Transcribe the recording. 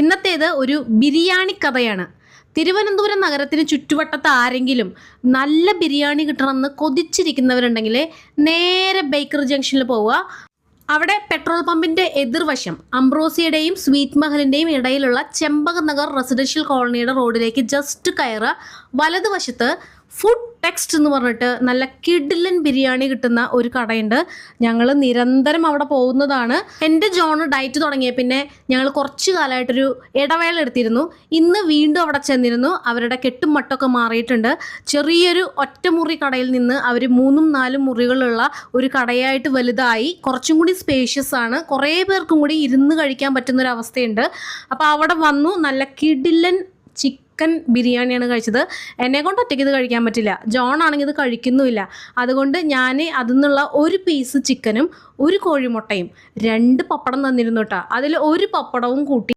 ഇന്നത്തേത് ഒരു ബിരിയാണി കഥയാണ്. തിരുവനന്തപുരം നഗരത്തിന് ചുറ്റുവട്ടത്ത് ആരെങ്കിലും നല്ല ബിരിയാണി കിട്ടണമെന്ന് കൊതിച്ചിരിക്കുന്നവരുണ്ടെങ്കിൽ നേരെ ബേക്കറി ജംഗ്ഷനിൽ പോവുക. അവിടെ പെട്രോൾ പമ്പിൻ്റെ എതിർവശം അംബ്രോസിയുടെയും സ്വീറ്റ് മഹലിൻ്റെയും ഇടയിലുള്ള ചെമ്പക നഗർ റെസിഡൻഷ്യൽ കോളനിയുടെ റോഡിലേക്ക് ജസ്റ്റ് കയറുക. വലതുവശത്ത് ഫുഡ് ടെക്സ്റ്റ് എന്ന് പറഞ്ഞിട്ട് നല്ല കിഡിലൻ ബിരിയാണി കിട്ടുന്ന ഒരു കടയുണ്ട്. ഞങ്ങൾ നിരന്തരം അവിടെ പോകുന്നതാണ്. എൻ്റെ ജോണ് ഡയറ്റ് തുടങ്ങിയ പിന്നെ ഞങ്ങൾ കുറച്ച് കാലമായിട്ടൊരു ഇടവേള എടുത്തിരുന്നു. ഇന്ന് വീണ്ടും അവിടെ ചെന്നിരുന്നു. അവരുടെ കെട്ടും മട്ടൊക്കെ മാറിയിട്ടുണ്ട്. ചെറിയൊരു ഒറ്റമുറി കടയിൽ നിന്ന് അവർ 3-4 മുറികളുള്ള ഒരു കടയായിട്ട് വലുതായി. കുറച്ചും കൂടി സ്പേഷ്യസ് ആണ്. കുറേ പേർക്കും കൂടി ഇരുന്ന് കഴിക്കാൻ പറ്റുന്നൊരവസ്ഥയുണ്ട്. അപ്പോൾ അവിടെ വന്നു. നല്ല കിഡിലൻ ചിക്കൻ ബിരിയാണിയാണ് കഴിച്ചത്. എന്നെക്കൊണ്ട് ഒറ്റയ്ക്ക് ഇത് കഴിക്കാൻ പറ്റില്ല. ജോൺ ആണെങ്കിൽ ഇത് കഴിക്കുന്നുമില്ല. അതുകൊണ്ട് ഞാൻ അതിൽ നിന്നുള്ള ഒരു പീസ് ചിക്കനും ഒരു കോഴിമുട്ടയും 2 പപ്പടം തന്നിരുന്നു കേട്ടോ. അതിൽ ഒരു പപ്പടവും കൂട്ടി